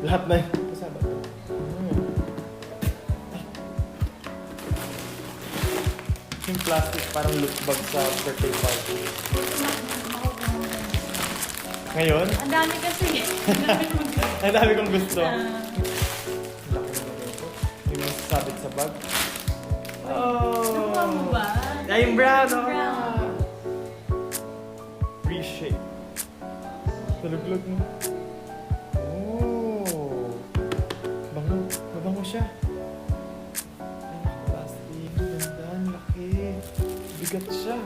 Lahat na yun. Kasama to. Yung plastic, parang look bag sa birthday party. Ngayon? Ang dami kasi eh. Ang dami kong gusto. Ah. Laki naman ito. Yung masasabit sa bag. Oh! Nakuha mo ba? Ay, yung brown! Yung brown. Oh. Reshape. Taluglag mo. Oh! Bango. Mabango siya. Ay, naka-plastic. Ang ganda. Ang laki. Bigat siya.